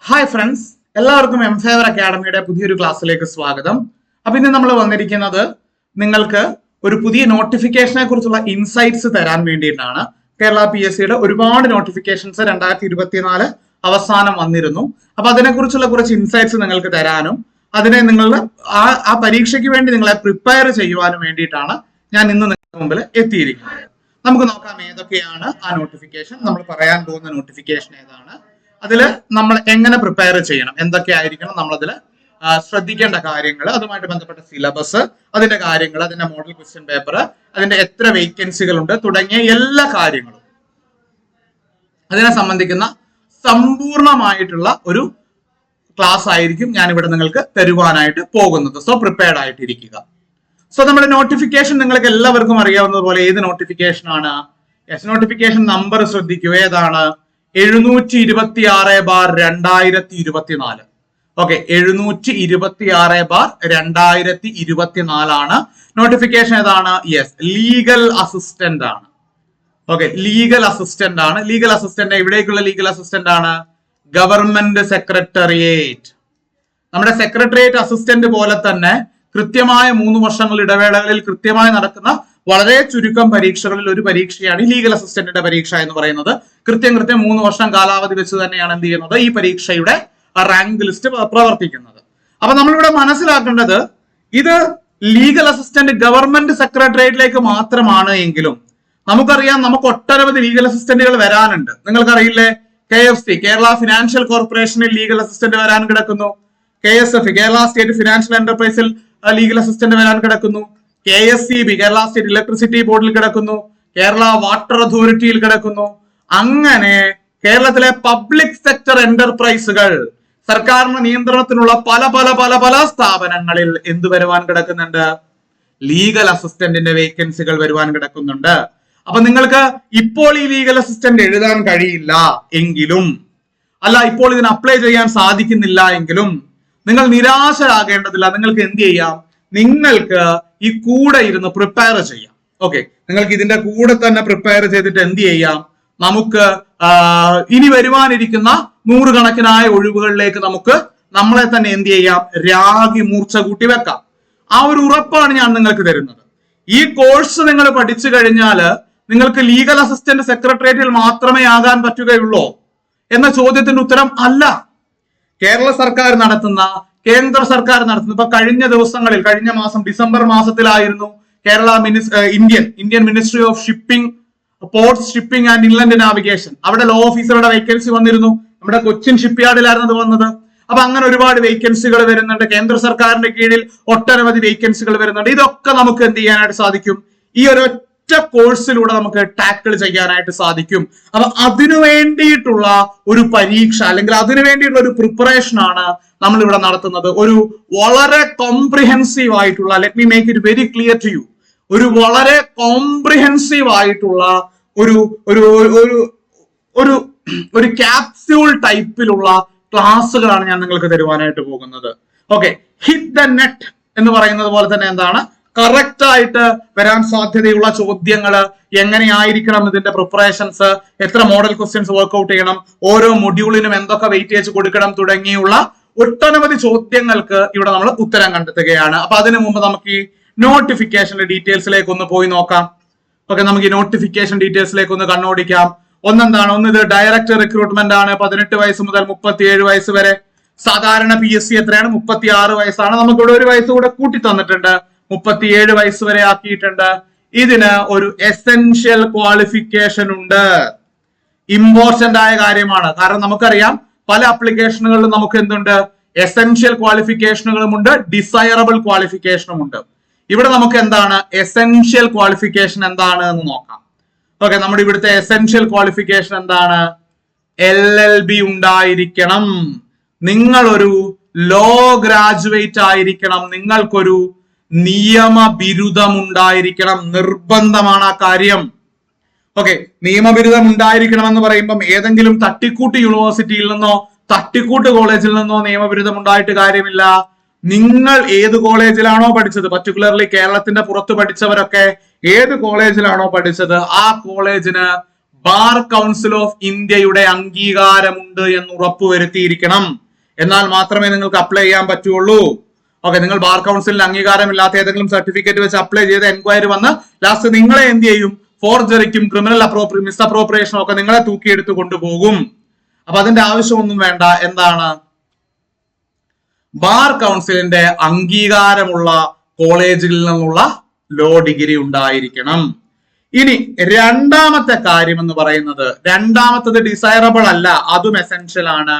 Hi friends, എല്ലാവർക്കും M favour അക്കാഡമിയുടെ പുതിയൊരു ക്ലാസ്സിലേക്ക് സ്വാഗതം. അപ്പൊ ഇന്ന് നമ്മൾ വന്നിരിക്കുന്നത് നിങ്ങൾക്ക് ഒരു പുതിയ നോട്ടിഫിക്കേഷനെ കുറിച്ചുള്ള ഇൻസൈറ്റ്സ് തരാൻ വേണ്ടിയിട്ടാണ്. കേരള PSCയുടെ ഒരുപാട് നോട്ടിഫിക്കേഷൻസ് 2024 അവസാനം വന്നിരുന്നു. അപ്പൊ അതിനെക്കുറിച്ചുള്ള കുറച്ച് ഇൻസൈറ്റ്സ് നിങ്ങൾക്ക് തരാനും അതിനെ നിങ്ങളുടെ ആ പരീക്ഷയ്ക്ക് വേണ്ടി നിങ്ങളെ പ്രിപ്പയർ ചെയ്യുവാനും വേണ്ടിയിട്ടാണ് ഞാൻ ഇന്ന് നിങ്ങൾക്ക് മുമ്പിൽ എത്തിയിരിക്കുന്നത്. നമുക്ക് നോക്കാം ഏതൊക്കെയാണ് ആ നോട്ടിഫിക്കേഷൻ. നമ്മൾ പറയാൻ പോകുന്ന നോട്ടിഫിക്കേഷൻ ഏതാണ്, അതില് നമ്മൾ എങ്ങനെ പ്രിപ്പയർ ചെയ്യണം, എന്തൊക്കെയായിരിക്കണം നമ്മളതിൽ ശ്രദ്ധിക്കേണ്ട കാര്യങ്ങൾ, അതുമായിട്ട് ബന്ധപ്പെട്ട സിലബസ്, അതിന്റെ കാര്യങ്ങൾ, അതിന്റെ മോഡൽ ക്വസ്റ്റ്യൻ പേപ്പർ, അതിന്റെ എത്ര വേക്കൻസികൾ ഉണ്ട് തുടങ്ങിയ എല്ലാ കാര്യങ്ങളും അതിനെ സംബന്ധിക്കുന്ന സമ്പൂർണമായിട്ടുള്ള ഒരു ക്ലാസ് ആയിരിക്കും ഞാൻ ഇവിടെ നിങ്ങൾക്ക് തരുവാനായിട്ട് പോകുന്നത്. സോ പ്രിപ്പയർഡ് ആയിട്ടിരിക്കുക. സോ നമ്മുടെ നോട്ടിഫിക്കേഷൻ നിങ്ങൾക്ക് എല്ലാവർക്കും അറിയാവുന്നത് പോലെ ഏത് നോട്ടിഫിക്കേഷൻ ആണ്? യെസ്, നോട്ടിഫിക്കേഷൻ നമ്പർ ശ്രദ്ധിക്കൂ. ഏതാണ്? 726/2024. ഓക്കെ, 726/2024 ആണ് നോട്ടിഫിക്കേഷൻ. ഏതാണ്? യെസ്, ലീഗൽ അസിസ്റ്റന്റ് ആണ്. ഓക്കെ, ലീഗൽ അസിസ്റ്റന്റ് ആണ്. ലീഗൽ അസിസ്റ്റന്റ് എവിടേക്കുള്ള ലീഗൽ അസിസ്റ്റന്റ് ആണ്? Government secretariat. നമ്മുടെ സെക്രട്ടേറിയറ്റ് അസിസ്റ്റന്റ് പോലെ തന്നെ കൃത്യമായ 3 വർഷങ്ങൾ ഇടവേളകളിൽ കൃത്യമായി നടക്കുന്ന വളരെ ചുരുക്കം പരീക്ഷകളിൽ ഒരു പരീക്ഷയാണ് ഈ ലീഗൽ അസിസ്റ്റന്റിന്റെ പരീക്ഷ എന്ന് പറയുന്നത്. കൃത്യം 3 വർഷം കാലാവധി വെച്ച് തന്നെയാണ് എന്ത് ചെയ്യുന്നത്, ഈ പരീക്ഷയുടെ റാങ്ക് ലിസ്റ്റ് പ്രവർത്തിക്കുന്നത്. അപ്പൊ നമ്മളിവിടെ മനസ്സിലാക്കേണ്ടത്, ഇത് ലീഗൽ അസിസ്റ്റന്റ് ഗവൺമെന്റ് സെക്രട്ടേറിയറ്റിലേക്ക് മാത്രമാണ് എങ്കിലും നമുക്കറിയാം നമുക്ക് ഒട്ടനവധി ലീഗൽ അസിസ്റ്റന്റുകൾ വരാനുണ്ട്. നിങ്ങൾക്കറിയില്ലേ, KFC കേരള ഫിനാൻഷ്യൽ കോർപ്പറേഷനിൽ ലീഗൽ അസിസ്റ്റന്റ് വരാൻ കിടക്കുന്നു. KSF കേരള സ്റ്റേറ്റ് ഫിനാൻഷ്യൽ എന്റർപ്രൈസിൽ ലീഗൽ അസിസ്റ്റന്റ് വരാൻ കിടക്കുന്നു. KSEB കേരള സ്റ്റേറ്റ് ഇലക്ട്രിസിറ്റി ബോർഡിൽ കിടക്കുന്നു. കേരള വാട്ടർ അതോറിറ്റിയിൽ കിടക്കുന്നു. അങ്ങനെ കേരളത്തിലെ പബ്ലിക് സെക്ടർ എന്റർപ്രൈസുകൾ, സർക്കാരിന്റെ നിയന്ത്രണത്തിനുള്ള പല പല പല പല സ്ഥാപനങ്ങളിൽ എന്ത് വരുവാൻ കിടക്കുന്നുണ്ട്? ലീഗൽ അസിസ്റ്റന്റിന്റെ വേക്കൻസികൾ വരുവാൻ കിടക്കുന്നുണ്ട്. അപ്പൊ നിങ്ങൾക്ക് ഇപ്പോൾ ഈ ലീഗൽ അസിസ്റ്റന്റ് എഴുതാൻ കഴിയില്ല എങ്കിലും, അല്ല ഇപ്പോൾ ഇതിന് അപ്ലൈ ചെയ്യാൻ സാധിക്കുന്നില്ല എങ്കിലും നിങ്ങൾ നിരാശരാകേണ്ടതില്ല. നിങ്ങൾക്ക് എന്ത് ചെയ്യാം? നിങ്ങൾക്ക് ഈ കൂടെ ഇരുന്ന് പ്രിപ്പയർ ചെയ്യാം. ഓക്കെ, നിങ്ങൾക്ക് ഇതിന്റെ കൂടെ തന്നെ പ്രിപ്പയർ ചെയ്തിട്ട് എന്ത് ചെയ്യാം? നമുക്ക് ഇനി വരുവാനിരിക്കുന്ന 100 കണക്കിനായ ഒഴിവുകളിലേക്ക് നമുക്ക് നമ്മളെ തന്നെ എന്ത് ചെയ്യാം? രാഗി മൂർച്ച കൂട്ടി വെക്കാം. ആ ഒരു ഉറപ്പാണ് ഞാൻ നിങ്ങൾക്ക് തരുന്നത്. ഈ കോഴ്സ് നിങ്ങൾ പഠിച്ചു കഴിഞ്ഞാല് നിങ്ങൾക്ക് ലീഗൽ അസിസ്റ്റന്റ് സെക്രട്ടേറിയറ്റിൽ മാത്രമേ ആകാൻ പറ്റുകയുള്ളൂ എന്ന ചോദ്യത്തിന്റെ ഉത്തരം അല്ല. കേരള സർക്കാർ നടത്തുന്ന, കേന്ദ്ര സർക്കാർ നടത്തുന്ന, ഇപ്പൊ കഴിഞ്ഞ മാസം ഡിസംബർ മാസത്തിലായിരുന്നു Kerala Indian ministry of shipping, ports, shipping and inland navigation, അവിടെ ലോ ഓഫീസറുടെ വേക്കൻസി വന്നിരുന്നു. നമ്മുടെ കൊച്ചിൻ ഷിപ്പ്യാർഡിലായിരുന്നു അത് വന്നത്. അപ്പൊ അങ്ങനെ ഒരുപാട് വേക്കൻസികൾ വരുന്നുണ്ട്. കേന്ദ്ര സർക്കാരിന്റെ കീഴിൽ ഒട്ടനവധി വേക്കൻസികൾ വരുന്നുണ്ട്. ഇതൊക്കെ നമുക്ക് എന്ത് ചെയ്യാനായിട്ട് സാധിക്കും? ഈ ഒരൊറ്റ കോഴ്സിലൂടെ നമുക്ക് ടാക്കിൾ ചെയ്യാനായിട്ട് സാധിക്കും. അപ്പൊ അതിനു വേണ്ടിയിട്ടുള്ള ഒരു പരീക്ഷ അല്ലെങ്കിൽ അതിനു വേണ്ടിയിട്ടുള്ള ഒരു പ്രിപ്പറേഷൻ ആണ് നമ്മൾ ഇവിടെ നടത്തുന്നത്. ഒരു വളരെ കോംപ്രിഹെൻസീവ് ആയിട്ടുള്ള, let me make it very clear to you, ഒരു വളരെ കോംപ്രിഹെൻസീവ് ആയിട്ടുള്ള ഒരു ഒരു ഒരു ഒരു ഒരു ക്യാപ്സ്യൂൾ ടൈപ്പിലുള്ള ക്ലാസ്സുകളാണ് ഞാൻ നിങ്ങൾക്ക് തരുവാനായിട്ട് പോകുന്നത്. ഓക്കെ, ഹിറ്റ് ദ നെറ്റ് എന്ന് പറയുന്നത് പോലെ തന്നെ എന്താണ്, കറക്റ്റ് ആയിട്ട് വരാൻ സാധ്യതയുള്ള ചോദ്യങ്ങൾ, എങ്ങനെയായിരിക്കണം ഇതിന്റെ പ്രിപ്പറേഷൻസ്, എത്ര മോഡൽ ക്വസ്റ്റ്യൻസ് വർക്ക്ഔട്ട് ചെയ്യണം, ഓരോ മൊഡ്യൂളിനും എന്തൊക്കെ വെയിറ്റേജ് കൊടുക്കണം തുടങ്ങിയുള്ള ഒട്ടനവധി ചോദ്യങ്ങൾക്ക് ഇവിടെ നമ്മൾ ഉത്തരം കണ്ടെത്തുകയാണ്. അപ്പൊ അതിനു മുമ്പ് നമുക്ക് ഈ നോട്ടിഫിക്കേഷന്റെ ഡീറ്റെയിൽസിലേക്ക് ഒന്ന് പോയി നോക്കാം. ഓക്കെ, നമുക്ക് ഈ നോട്ടിഫിക്കേഷൻ ഡീറ്റെയിൽസിലേക്ക് ഒന്ന് കണ്ണോടിക്കാം. ഒന്ന് ഇത് ഡയറക്റ്റ് റിക്രൂട്ട്മെന്റ് ആണ്. 18 വയസ്സ് മുതൽ 37 വയസ്സ് വരെ. സാധാരണ PSC എത്രയാണ്? 36 വയസ്സാണ്. നമുക്കിവിടെ ഒരു വയസ്സ് കൂടെ കൂട്ടി തന്നിട്ടുണ്ട്, 37 വയസ്സ് വരെ ആക്കിയിട്ടുണ്ട്. ഇതിന് ഒരു എസെൻഷ്യൽ ക്വാളിഫിക്കേഷൻ ഉണ്ട്. ഇമ്പോർട്ടന്റ് ആയ കാര്യമാണ്. കാരണം നമുക്കറിയാം പല ആപ്ലിക്കേഷനുകളിലും നമുക്ക് എന്തുണ്ട്? എസെൻഷ്യൽ ക്വാളിഫിക്കേഷനുകളും ഉണ്ട്, ഡിസൈറബിൾ ക്വാളിഫിക്കേഷനും ഉണ്ട്. ഇവിടെ നമുക്ക് എന്താണ് എസെൻഷ്യൽ ക്വാളിഫിക്കേഷൻ എന്താണ് എന്ന് നോക്കാം. ഓക്കെ, നമ്മുടെ ഇവിടുത്തെ എസെൻഷ്യൽ ക്വാളിഫിക്കേഷൻ എന്താണ്? LLB ഉണ്ടായിരിക്കണം. നിങ്ങളൊരു ലോ ഗ്രാജുവേറ്റ് ആയിരിക്കണം. നിങ്ങൾക്കൊരു നിയമ ബിരുദം ഉണ്ടായിരിക്കണം. നിർബന്ധമാണ് ആ കാര്യം. ഓക്കെ, നിയമബിരുദം ഉണ്ടായിരിക്കണം എന്ന് പറയുമ്പം ഏതെങ്കിലും തട്ടിക്കൂട്ട് യൂണിവേഴ്സിറ്റിയിൽ നിന്നോ തട്ടിക്കൂട്ട് കോളേജിൽ നിന്നോ നിയമബിരുദം ഉണ്ടായിട്ട് കാര്യമില്ല. നിങ്ങൾ ഏത് കോളേജിലാണോ പഠിച്ചത്, പർട്ടിക്കുലർലി കേരളത്തിന്റെ പുറത്ത് പഠിച്ചവരൊക്കെ ഏത് കോളേജിലാണോ പഠിച്ചത്, ആ കോളേജിന് ബാർ കൗൺസിൽ ഓഫ് ഇന്ത്യയുടെ അംഗീകാരമുണ്ട് എന്ന് ഉറപ്പുവരുത്തിയിരിക്കണം. എന്നാൽ മാത്രമേ നിങ്ങൾക്ക് അപ്ലൈ ചെയ്യാൻ പറ്റുള്ളൂ. ഓക്കെ, നിങ്ങൾ ബാർ കൗൺസിലിന് അംഗീകാരമില്ലാത്ത ഏതെങ്കിലും സർട്ടിഫിക്കറ്റ് വെച്ച് അപ്ലൈ ചെയ്ത് എൻക്വയറി വന്ന് ലാസ്റ്റ് നിങ്ങളെ എന്ത് ചെയ്യും? ഫോർജറിക്കും ക്രിമിനൽ മിസ്അപ്രോപ്രിയേഷനും ഒക്കെ നിങ്ങളെ തൂക്കിയെടുത്ത് കൊണ്ടുപോകും. അപ്പൊ അതിന്റെ ആവശ്യമൊന്നും വേണ്ട. എന്താണ്? ബാർ കൗൺസിലിന്റെ അംഗീകാരമുള്ള കോളേജിൽ നിന്നുള്ള ലോ ഡിഗ്രി ഉണ്ടായിരിക്കണം. ഇനി രണ്ടാമത്തെ കാര്യം എന്ന് പറയുന്നത്, രണ്ടാമത്തത് ഡിസൈറബിൾ അല്ല, അതും എസെൻഷ്യൽ ആണ്.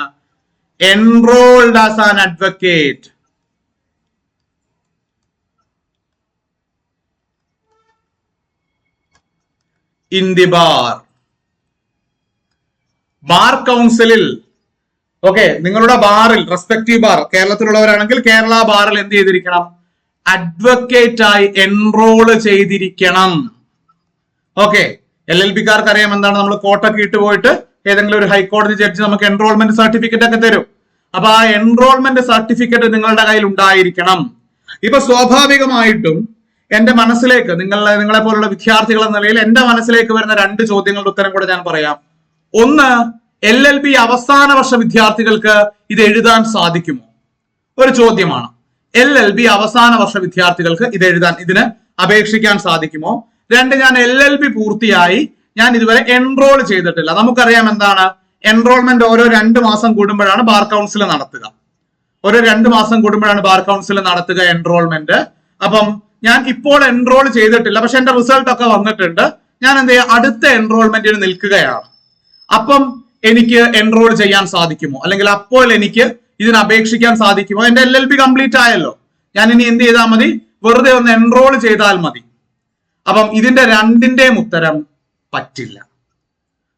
Enrolled as an advocate. In the bar. Bar കൗൺസിലിൽ ഓക്കെ, നിങ്ങളുടെ ബാറിൽ റെസ്പെക്റ്റീവ് ബാർ കേരളത്തിലുള്ളവരാണെങ്കിൽ കേരള ബാറിൽ എന്ത് ചെയ്തിരിക്കണം? അഡ്വക്കേറ്റ് ആയി എൻറോൾ ചെയ്തിരിക്കണം. ഓക്കെ, LLB-കാർക്ക് അറിയാം എന്താണ്, നമ്മൾ കോട്ടൊക്കെ ഇട്ട് പോയിട്ട് ഏതെങ്കിലും ഒരു ഹൈക്കോടതി ജഡ്ജി നമുക്ക് എൻറോൾമെന്റ് സർട്ടിഫിക്കറ്റ് ഒക്കെ തരും. അപ്പൊ ആ എൻറോൾമെന്റ് സർട്ടിഫിക്കറ്റ് നിങ്ങളുടെ കയ്യിൽ ഉണ്ടായിരിക്കണം. ഇപ്പൊ സ്വാഭാവികമായിട്ടും എന്റെ മനസ്സിലേക്ക് നിങ്ങളെ പോലുള്ള വിദ്യാർത്ഥികൾ എന്ന നിലയിൽ എന്റെ മനസ്സിലേക്ക് വരുന്ന രണ്ട് ചോദ്യങ്ങളുടെ ഉത്തരം കൂടെ ഞാൻ പറയാം. ഒന്ന്, LLB അവസാന വർഷ വിദ്യാർത്ഥികൾക്ക് ഇത് എഴുതാൻ സാധിക്കുമോ? ഒരു ചോദ്യമാണ്. LLB അവസാന വർഷ വിദ്യാർത്ഥികൾക്ക് ഇതിന് അപേക്ഷിക്കാൻ സാധിക്കുമോ? രണ്ട്, ഞാൻ LLB പൂർത്തിയായി ഞാൻ ഇതുവരെ എൻറോൾ ചെയ്തിട്ടില്ല. നമുക്കറിയാം എന്താണ് എൻറോൾമെന്റ്, ഓരോ 2 മാസം കൂടുമ്പോഴാണ് ബാർ കൗൺസിൽ നടത്തുക. ഓരോ 2 മാസം കൂടുമ്പോഴാണ് ബാർ കൗൺസിൽ നടത്തുക എൻറോൾമെന്റ്. അപ്പം ഞാൻ ഇപ്പോൾ എൻറോൾ ചെയ്തിട്ടില്ല, പക്ഷെ എന്റെ റിസൾട്ട് ഒക്കെ വന്നിട്ടുണ്ട്. ഞാൻ എന്ത് ചെയ്യാം? അടുത്ത എൻറോൾമെന്റിന് നിൽക്കുകയാണ്. അപ്പം എനിക്ക് എൻറോൾ ചെയ്യാൻ സാധിക്കുമോ? അല്ലെങ്കിൽ അപ്പോൾ എനിക്ക് ഇതിന് അപേക്ഷിക്കാൻ സാധിക്കുമോ? എന്റെ LLB കംപ്ലീറ്റ് ആയല്ലോ. ഞാൻ ഇനി എന്ത് ചെയ്താൽ മതി? വെറുതെ ഒന്ന് എൻറോൾ ചെയ്താൽ മതി. അപ്പം ഇതിന്റെ രണ്ടിന്റെയും ഉത്തരം പറ്റില്ല.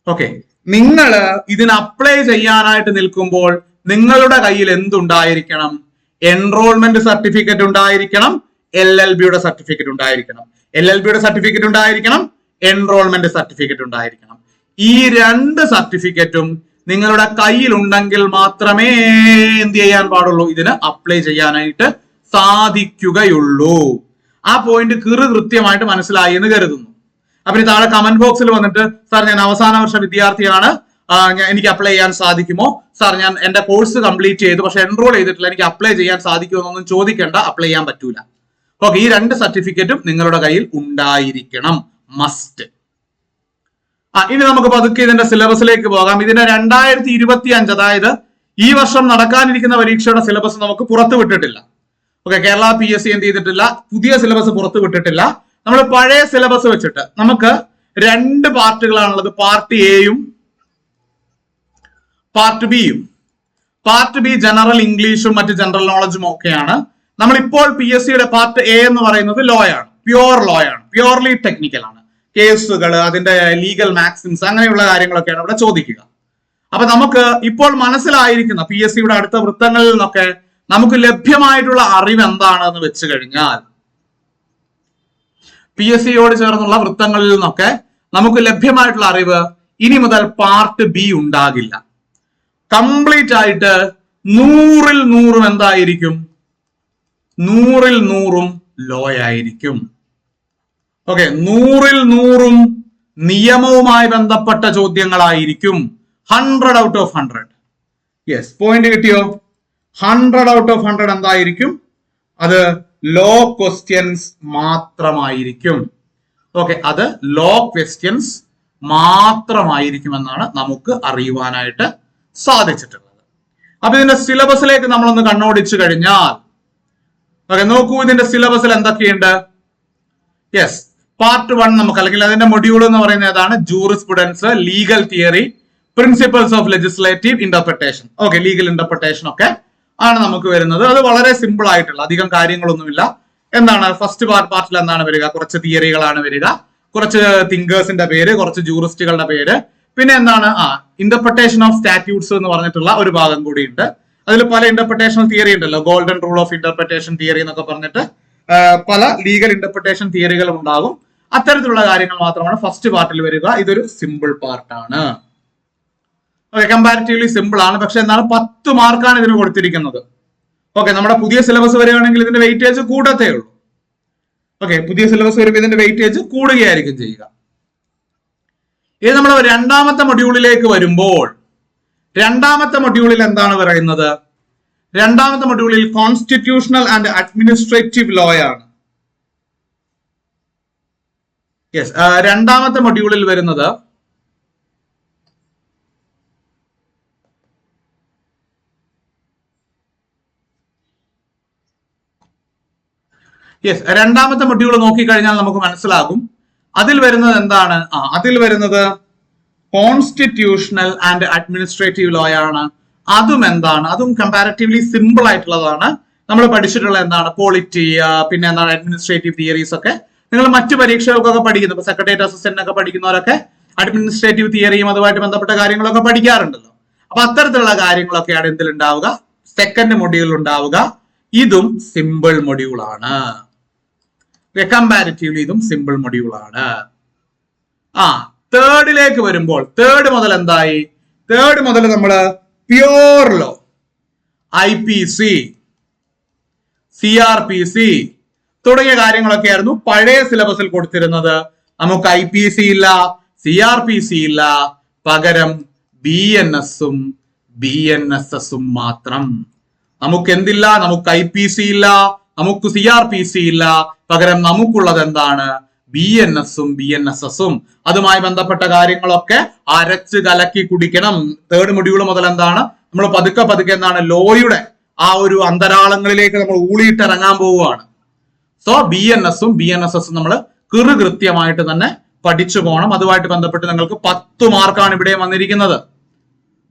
ഓക്കെ, നിങ്ങൾ ഇതിന് അപ്ലൈ ചെയ്യാനായിട്ട് നിൽക്കുമ്പോൾ നിങ്ങളുടെ കയ്യിൽ എന്തുണ്ടായിരിക്കണം? എൻറോൾമെന്റ് സർട്ടിഫിക്കറ്റ് ഉണ്ടായിരിക്കണം, LLB-യുടെ സർട്ടിഫിക്കറ്റ് ഉണ്ടായിരിക്കണം. LLB-യുടെ സർട്ടിഫിക്കറ്റ് ഉണ്ടായിരിക്കണം, എൻറോൾമെന്റ് സർട്ടിഫിക്കറ്റ് ഉണ്ടായിരിക്കണം. ഈ രണ്ട് സർട്ടിഫിക്കറ്റും നിങ്ങളുടെ കയ്യിൽ ഉണ്ടെങ്കിൽ മാത്രമേ എന്ത് ചെയ്യാൻ പാടുള്ളൂ? ഇതിന് അപ്ലൈ ചെയ്യാനായിട്ട് സാധിക്കുകയുള്ളൂ. ആ പോയിന്റ് കൃത്യമായിട്ട് മനസ്സിലായി എന്ന് കരുതുന്നു. അപ്പൊ താഴെ കമന്റ് ബോക്സിൽ വന്നിട്ട്, സാർ ഞാൻ അവസാന വർഷ വിദ്യാർത്ഥിയാണ്, എനിക്ക് അപ്ലൈ ചെയ്യാൻ സാധിക്കുമോ? സാർ ഞാൻ എന്റെ കോഴ്സ് കംപ്ലീറ്റ് ചെയ്തു പക്ഷെ എൻറോൾ ചെയ്തിട്ടില്ല, എനിക്ക് അപ്ലൈ ചെയ്യാൻ സാധിക്കുമോ എന്നൊന്നും ചോദിക്കേണ്ട. അപ്ലൈ ചെയ്യാൻ പറ്റൂല. ഓക്കെ, ഈ രണ്ട് സർട്ടിഫിക്കറ്റും നിങ്ങളുടെ കയ്യിൽ ഉണ്ടായിരിക്കണം, മസ്റ്റ്. ഇനി നമുക്ക് പതുക്കെ ഇതിന്റെ സിലബസിലേക്ക് പോകാം. ഇതിന്റെ 2025, അതായത് ഈ വർഷം നടക്കാനിരിക്കുന്ന പരീക്ഷയുടെ സിലബസ് നമുക്ക് പുറത്തു വിട്ടിട്ടില്ല. ഓക്കെ, കേരള PSC എന്ത് ചെയ്തിട്ടില്ല? പുതിയ സിലബസ് പുറത്തു വിട്ടിട്ടില്ല. നമ്മൾ പഴയ സിലബസ് വെച്ചിട്ട് നമുക്ക് 2 പാർട്ടുകളാണുള്ളത്, പാർട്ട് എയും പാർട്ട് ബിയും. പാർട്ട് ബി ജനറൽ ഇംഗ്ലീഷും മറ്റ് ജനറൽ നോളജും ഒക്കെയാണ്. നമ്മളിപ്പോൾ PSC-യുടെ പാർട്ട് എ എന്ന് പറയുന്നത് ലോ ആണ്, പ്യുവർ ലോ ആണ്, പ്യുവർലി ടെക്നിക്കൽ ആണ്. കേസുകൾ, അതിന്റെ ലീഗൽ മാക്സിംസ്, അങ്ങനെയുള്ള കാര്യങ്ങളൊക്കെയാണ് ഇവിടെ ചോദിക്കുക. അപ്പൊ നമുക്ക് ഇപ്പോൾ മനസ്സിലായിരിക്കുന്ന PSC-യുടെ അടുത്ത വൃത്തങ്ങളിൽ നിന്നൊക്കെ നമുക്ക് ലഭ്യമായിട്ടുള്ള അറിവ് എന്താണെന്ന് വെച്ച് കഴിഞ്ഞാൽ, PSC-യോട് ചേർന്നുള്ള വൃത്തങ്ങളിൽ നിന്നൊക്കെ നമുക്ക് ലഭ്യമായിട്ടുള്ള അറിവ് ഇനി മുതൽ പാർട്ട് ബി ഉണ്ടാകില്ല. കംപ്ലീറ്റ് ആയിട്ട് 100-ൽ 100 എന്തായിരിക്കും? 100-ൽ 100 ലോ ആയിരിക്കും. ഓക്കെ, 100-ൽ 100 നിയമവുമായി ബന്ധപ്പെട്ട ചോദ്യങ്ങളായിരിക്കും. 100 ഔട്ട് ഓഫ് 100. യെസ്, പോയിന്റ് കിട്ടിയോ? 100 ഔട്ട് ഓഫ് 100 എന്തായിരിക്കും? അത് ലോ ക്വസ്റ്റ്യൻസ് മാത്രമായിരിക്കും. ഓക്കെ, അത് ലോ ക്വസ്റ്റ്യൻസ് മാത്രമായിരിക്കും എന്നാണ് നമുക്ക് അറിയുവാനായിട്ട് സാധിച്ചിട്ടുള്ളത്. അപ്പൊ ഇതിന്റെ സിലബസിലേക്ക് നമ്മളൊന്ന് കണ്ണോടിച്ചു കഴിഞ്ഞാൽ, ഓക്കെ നോക്കൂ, ഇതിന്റെ സിലബസിൽ എന്തൊക്കെയുണ്ട്? യെസ്, പാർട്ട് 1 നമുക്ക്, അല്ലെങ്കിൽ അതിന്റെ മൊഡ്യൂൾ എന്ന് പറയുന്നത് ഏതാണ്? Jurisprudence, legal theory, principles of legislative interpretation. Okay, legal interpretation ഒക്കെ ആണ് നമുക്ക് വരുന്നത്. അത് വളരെ സിമ്പിൾ ആയിട്ടുള്ള, അധികം കാര്യങ്ങളൊന്നുമില്ല. എന്താണ് ഫസ്റ്റ് പാർട്ടിൽ എന്താണ് വരിക? കുറച്ച് തിയറികളാണ് വരിക, കുറച്ച് തിങ്കേഴ്സിന്റെ പേര്, കുറച്ച് ജൂറിസ്റ്റുകളുടെ പേര്, പിന്നെ എന്താണ് ഇന്റർപ്രിട്ടേഷൻ ഓഫ് സ്റ്റാറ്റ്യൂട്ട്സ് എന്ന് പറഞ്ഞിട്ടുള്ള ഒരു ഭാഗം കൂടി ഉണ്ട്. അതിൽ പല ഇന്റർപ്രിട്ടേഷൻ തിയറി ഉണ്ടല്ലോ, golden rule of interpretation theory എന്നൊക്കെ പറഞ്ഞിട്ട് പല ലീഗൽ ഇന്റർപ്രിട്ടേഷൻ തിയറികളും ഉണ്ടാകും. അത്തരത്തിലുള്ള കാര്യങ്ങൾ മാത്രമാണ് ഫസ്റ്റ് പാർട്ടിൽ വരിക. ഇതൊരു സിമ്പിൾ പാർട്ടാണ്. ഓക്കെ, കമ്പാരിറ്റീവ്ലി സിമ്പിൾ ആണ്. പക്ഷെ എന്താണ് 10 മാർക്കാണ് ഇതിന് കൊടുത്തിരിക്കുന്നത്. ഓക്കെ, നമ്മുടെ പുതിയ സിലബസ് വരികയാണെങ്കിൽ ഇതിന്റെ വെയിറ്റേജ് കൂടത്തേ ഉള്ളൂ. ഓക്കെ, പുതിയ സിലബസ് വരുമ്പോൾ ഇതിന്റെ വെയിറ്റേജ് കൂടുകയായിരിക്കും ചെയ്യുക. ഇത് നമ്മൾ രണ്ടാമത്തെ മൊഡ്യൂളിലേക്ക് വരുമ്പോൾ രണ്ടാമത്തെ മൊഡ്യൂളിൽ എന്താണ് പറയുന്നത്? രണ്ടാമത്തെ മൊഡ്യൂളിൽ കോൺസ്റ്റിറ്റ്യൂഷണൽ ആൻഡ് അഡ്മിനിസ്ട്രേറ്റീവ് ലോ ആണ്. യെസ്, രണ്ടാമത്തെ മൊഡ്യൂളിൽ വരുന്നത് രണ്ടാമത്തെ മൊഡ്യൂൾ നോക്കിക്കഴിഞ്ഞാൽ നമുക്ക് മനസ്സിലാകും അതിൽ വരുന്നത് എന്താണ്. അതിൽ വരുന്നത് കോൺസ്റ്റിറ്റ്യൂഷണൽ ആൻഡ് അഡ്മിനിസ്ട്രേറ്റീവ് ലോ ആണ്. അതും എന്താണ്, അതും കമ്പാരിറ്റീവ്ലി സിമ്പിൾ ആയിട്ടുള്ളതാണ്. നമ്മൾ പഠിച്ചിട്ടുള്ള എന്താണ് പോളിറ്റി, പിന്നെ എന്താണ് അഡ്മിനിസ്ട്രേറ്റീവ് തിയറീസ് ഒക്കെ നിങ്ങൾ മറ്റു പരീക്ഷകൾക്കൊക്കെ പഠിക്കുന്നു. ഇപ്പൊ സെക്രട്ടേറിയറ്റ് അസിസ്റ്റന്റ് ഒക്കെ പഠിക്കുന്നവരൊക്കെ അഡ്മിനിസ്ട്രേറ്റീവ് തിയറിയും അതുമായിട്ട് ബന്ധപ്പെട്ട കാര്യങ്ങളൊക്കെ പഠിക്കാറുണ്ടല്ലോ. അപ്പൊ അത്തരത്തിലുള്ള കാര്യങ്ങളൊക്കെയാണ് എന്തിലുണ്ടാവുക, സെക്കൻഡ് മൊഡ്യൂളിൽ ഉണ്ടാവുക. ഇതും സിമ്പിൾ മൊഡ്യൂൾ ആണ്. കമ്പാരിറ്റീവ്ലി ഇതും സിമ്പിൾ മൊഡ്യൂൾ ആണ്. തേർഡിലേക്ക് വരുമ്പോൾ തേർഡ് മുതൽ എന്തായി? തേർഡ് മുതൽ നമ്മള് പ്യോർ ലോ, IPC, CRPC തുടങ്ങിയ കാര്യങ്ങളൊക്കെ ആയിരുന്നു പഴയ സിലബസിൽ കൊടുത്തിരുന്നത്. നമുക്ക് IPC ഇല്ല, CRPC ഇല്ല, പകരം BNS-ഉം BNSS-ഉം മാത്രം. നമുക്ക് എന്തില്ല? നമുക്ക് IPC ഇല്ല, നമുക്ക് CRPC ഇല്ല, പകരം നമുക്കുള്ളത് എന്താണ്? BNS-ഉം BNSS-ഉം. അതുമായി ബന്ധപ്പെട്ട കാര്യങ്ങളൊക്കെ അരച്ച് കലക്കി കുടിക്കണം. തേർഡ് മൊഡ്യൂൾ മുതൽ എന്താണ് നമ്മൾ പതുക്കെ പതുക്കെ എന്താണ് ലോയുടെ ആ ഒരു അന്തരാളങ്ങളിലേക്ക് നമ്മൾ ഊളിയിട്ടിറങ്ങാൻ പോവുകയാണ്. സോ BNS-ഉം BNSS-ഉം നമ്മൾ കൃത്യമായിട്ട് തന്നെ പഠിച്ചു പോകണം. അതുമായിട്ട് ബന്ധപ്പെട്ട് നിങ്ങൾക്ക് 10 മാർക്കാണ് ഇവിടെ വന്നിരിക്കുന്നത്.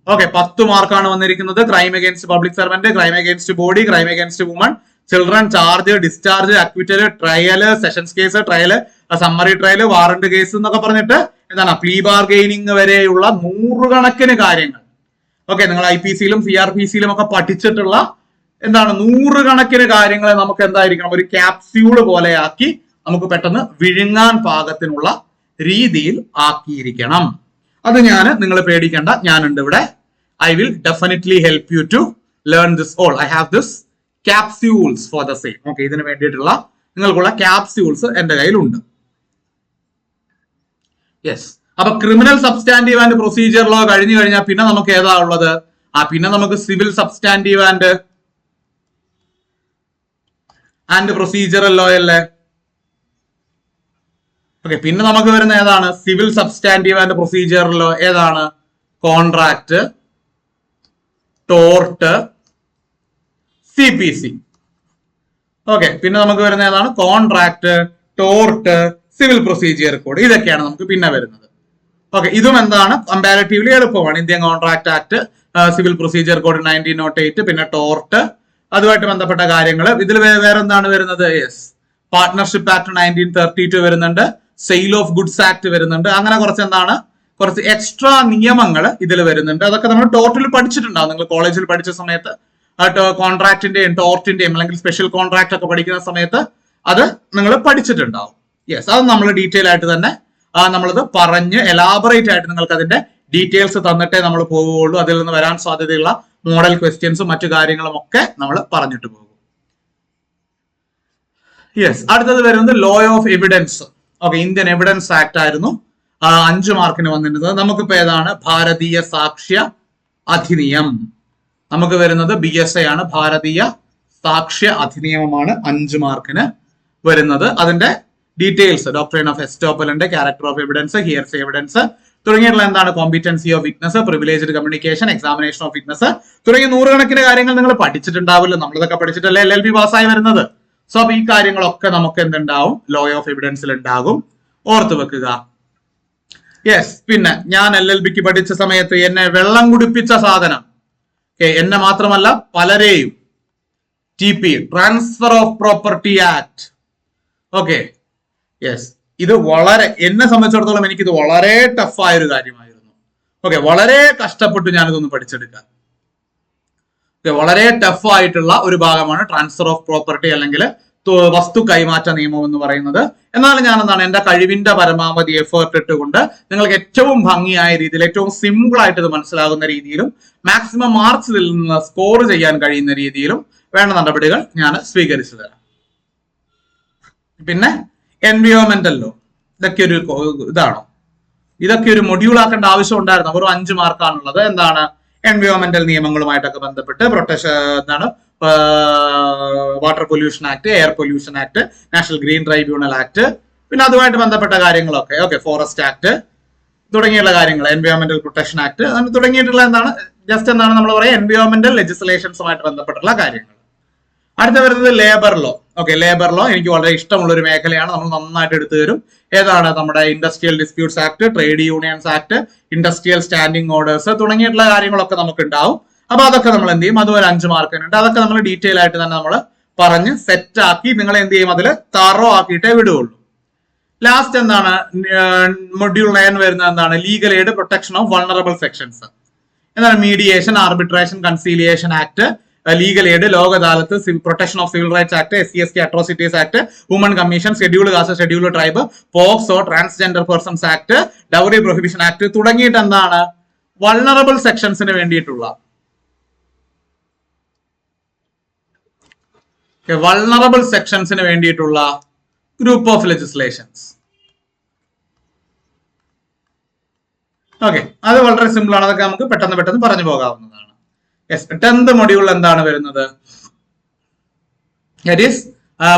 ഓക്കെ, 10 മാർക്കാണ് വന്നിരിക്കുന്നത്. Crime against public servant, crime against body, crime against woman, children, charge, discharge, acquittal, trial, sessions case, trial, summary trial, warrant case എന്നൊക്കെ പറഞ്ഞിട്ട് എന്താണ് പ്ലീ ബാർഗെയിനിങ് വരെയുള്ള നൂറുകണക്കിന് കാര്യങ്ങൾ. ഓക്കെ, നിങ്ങൾ IPC-യിലും CRPC-യിലും ഒക്കെ പഠിച്ചിട്ടുള്ള എന്താണ് നൂറുകണക്കിന് കാര്യങ്ങളെ നമുക്ക് എന്തായിരിക്കണം, ഒരു ക്യാപ്സ്യൂള് പോലെ ആക്കി നമുക്ക് പെട്ടെന്ന് വിഴുങ്ങാൻ പാകത്തിനുള്ള രീതിയിൽ ആക്കിയിരിക്കണം. അത് നിങ്ങൾ പേടിക്കേണ്ട, ഞാനുണ്ട് ഇവിടെ. I will definitely help you to learn this all. I have this capsules for the same. Okay, ഇതിന് വേണ്ടിയിട്ടുള്ള നിങ്ങൾക്കുള്ള ക്യാപ്സ്യൂൾസ് എന്റെ കയ്യിലുണ്ട്. യെസ്, അപ്പൊ criminal substantive and procedure law കഴിഞ്ഞു കഴിഞ്ഞാൽ പിന്നെ നമുക്ക് ഏതാ ഉള്ളത്? പിന്നെ നമുക്ക് civil substantive and procedural law അല്ലേ? ഓക്കെ, പിന്നെ നമുക്ക് വരുന്ന ഏതാണ്? Civil substantive and procedural law ഏതാണ്? Contract, tort, CPC. ഓക്കെ, പിന്നെ നമുക്ക് വരുന്ന ഏതാണ്? Contract, tort, civil procedure code. ഇതൊക്കെയാണ് നമുക്ക് പിന്നെ വരുന്നത്. ഓക്കെ, ഇതും എന്താണ് കമ്പാരിറ്റീവ്ലി എളുപ്പമാണ്. Indian contract act, civil procedure code 1908, പിന്നെ ടോർട്ട്, അതുമായിട്ട് ബന്ധപ്പെട്ട കാര്യങ്ങൾ. ഇതിൽ വേറെ എന്താണ് വരുന്നത്? യെസ്, പാർട്ട്ണർഷിപ്പ് ആക്ട് 1932 വരുന്നുണ്ട്, സെയിൽ ഓഫ് ഗുഡ്സ് ആക്ട് വരുന്നുണ്ട്. അങ്ങനെ കുറച്ച് എക്സ്ട്രാ നിയമങ്ങൾ ഇതിൽ വരുന്നുണ്ട്. അതൊക്കെ നമ്മൾ ടോർട്ടിൽ പഠിച്ചിട്ടുണ്ടാവും. നിങ്ങൾ കോളേജിൽ പഠിച്ച സമയത്ത് കോൺട്രാക്ടിന്റെയും ടോർട്ടിന്റെയും അല്ലെങ്കിൽ സ്പെഷ്യൽ കോൺട്രാക്ട് ഒക്കെ പഠിക്കുന്ന സമയത്ത് അത് നിങ്ങൾ പഠിച്ചിട്ടുണ്ടാവും. യെസ്, അത് നമ്മൾ ഡീറ്റെയിൽ ആയിട്ട് തന്നെ നമ്മളത് പറഞ്ഞ് എലാബറേറ്റ് ആയിട്ട് നിങ്ങൾക്ക് അതിന്റെ ഡീറ്റെയിൽസ് തന്നിട്ടേ നമ്മൾ പോവുകയുള്ളൂ. അതിൽ നിന്ന് വരാൻ സാധ്യതയുള്ള മോഡൽ ക്വസ്റ്റ്യൻസും മറ്റു കാര്യങ്ങളും ഒക്കെ നമ്മൾ പറഞ്ഞിട്ട് പോകും. യെസ്, അടുത്തത് വരുന്നത് law of evidence. Okay, Indian evidence act ആയിരുന്നു 5 മാർക്കിന് വന്നിരുന്നത്. നമുക്കിപ്പോ ഏതാണ്? ഭാരതീയ സാക്ഷ്യ അധിനിയം. നമുക്ക് വരുന്നത് BSI ആണ്, ഭാരതീയ സാക്ഷ്യ അധിനിയമമാണ് 5 മാർക്കിന് വരുന്നത്. അതിന്റെ ഡീറ്റെയിൽസ് ഡോക്ട്രിൻ ഓഫ് എസ്റ്റോപ്പൽ ഉണ്ട്, ക്യാരക്ടർ ഓഫ് എവിഡൻസ്, ഹിയർസേ എവിഡൻസ് തുടങ്ങിയിട്ടുള്ള എന്താണ് competency of witness, privileged communication, examination of witness തുടങ്ങിയ നൂറുകണക്കിന് കാര്യങ്ങൾ നിങ്ങൾ പഠിച്ചിട്ടുണ്ടാവില്ല. നമ്മളിതൊക്കെ പഠിച്ചിട്ടല്ലേ LLB പാസ്സായി വരുന്നത്. സോ അപ്പൊ ഈ കാര്യങ്ങളൊക്കെ നമുക്ക് എന്തുണ്ടാവും? ലോ ഓഫ് എവിഡൻസിൽ ഉണ്ടാകും. ഓർത്തു വെക്കുക. യെസ്, പിന്നെ ഞാൻ LLBക്ക് പഠിച്ച സമയത്ത് എന്നെ വെള്ളം കുടിപ്പിച്ച സാധനം, എന്നെ മാത്രമല്ല പലരെയും, TP, transfer of property act. Okay, yes, ഇത് വളരെ എന്നെ സംബന്ധിച്ചിടത്തോളം എനിക്കിത് വളരെ ടഫായ ഒരു കാര്യമായിരുന്നു. ഓക്കെ, വളരെ കഷ്ടപ്പെട്ടു ഞാനിതൊന്ന് പഠിച്ചെടുക്കാൻ. വളരെ ടഫ് ആയിട്ടുള്ള ഒരു ഭാഗമാണ് ട്രാൻസ്ഫർ ഓഫ് പ്രോപ്പർട്ടി അല്ലെങ്കിൽ വസ്തു കൈമാറ്റ നിയമം എന്ന് പറയുന്നത്. എന്നാലും ഞാൻ എന്താണ് എന്റെ കഴിവിന്റെ പരമാവധി എഫേർട്ട് ഇട്ടുകൊണ്ട് നിങ്ങൾക്ക് ഏറ്റവും ഭംഗിയായ രീതിയിൽ, ഏറ്റവും സിമ്പിൾ ആയിട്ട് ഇത് മനസ്സിലാകുന്ന രീതിയിലും മാക്സിമം മാർക്സ് ഇതിൽ നിന്ന് സ്കോർ ചെയ്യാൻ കഴിയുന്ന രീതിയിലും വേണ്ട നടപടികൾ ഞാൻ സ്വീകരിച്ചു തരാം. പിന്നെ എൻവയോൺമെന്റൽ ലോ, ഇതൊക്കെ ഒരു ഇതാണോ? ഇതൊക്കെ ഒരു മൊഡ്യൂൾ ആക്കേണ്ട ആവശ്യം ഉണ്ടായിരുന്നു. വെറും 5 മാർക്കാണുള്ളത്. എന്താണ്? എൻവയോൺമെന്റൽ നിയമങ്ങളുമായിട്ടൊക്കെ ബന്ധപ്പെട്ട് പ്രൊട്ടക്ഷൻ, എന്താണ് water pollution act, air pollution act, national green tribunal act, പിന്നെ അതുമായിട്ട് ബന്ധപ്പെട്ട കാര്യങ്ങളൊക്കെ, ഓക്കെ, ഫോറസ്റ്റ് ആക്ട് തുടങ്ങിയുള്ള കാര്യങ്ങൾ, എൻവയോൺമെന്റൽ പ്രൊട്ടക്ഷൻ ആക്ട്, അങ്ങനെ തുടങ്ങിയിട്ടുള്ള എന്താണ് ജസ്റ്റ് എന്താണ് നമ്മൾ പറയുക എൻവയോൺമെന്റൽ ലെജിസ്ലേഷൻസുമായിട്ട് ബന്ധപ്പെട്ടുള്ള കാര്യങ്ങൾ. അടുത്ത വരുന്നത് labour law. Okay, labour law എനിക്ക് വളരെ ഇഷ്ടമുള്ള ഒരു മേഖലയാണ്. നമ്മൾ നന്നായിട്ട് എടുത്തു തരും. ഏതാണ്? നമ്മുടെ industrial disputes act, trade unions act, industrial standing orders തുടങ്ങിയിട്ടുള്ള കാര്യങ്ങളൊക്കെ നമുക്ക് ഉണ്ടാവും. അപ്പൊ അതൊക്കെ നമ്മൾ എന്ത് ചെയ്യും? അതും ഒരു 5 മാർക്കിനുണ്ട്. അതൊക്കെ നമ്മൾ ഡീറ്റെയിൽ ആയിട്ട് തന്നെ നമ്മൾ പറഞ്ഞ് സെറ്റ് ആക്കി നിങ്ങൾ എന്ത് ചെയ്യും? അതിൽ തറോ ആക്കിയിട്ടേ വിടുകയുള്ളൂ. ലാസ്റ്റ് എന്താണ്? മൊഡ്യൂൾ 9 വരുന്നത് എന്താണ്? Legal aid, protection of vulnerable sections. എന്താണ്? Mediation, arbitration, conciliation act, legal aid, Lok Adalat, protection of civil rights act, SC/ST atrocities act, woman commission, scheduled caste, scheduled tribe, POCSO, transgender persons act, dowry prohibition act തുടങ്ങിയിട്ട് എന്താണ്? Vulnerable സെക്ഷൻസിന് വേണ്ടിയിട്ടുള്ള vulnerable സെക്ഷൻസിന് വേണ്ടിയിട്ടുള്ള group of legislations. Okay, അത് വളരെ simple ആണ്. അതൊക്കെ നമുക്ക് പെട്ടെന്ന് പറഞ്ഞു പോകാവുന്നതാണ്. യെസ്, 10th മൊഡ്യൂൾ എന്താണ് വരുന്നത്? That is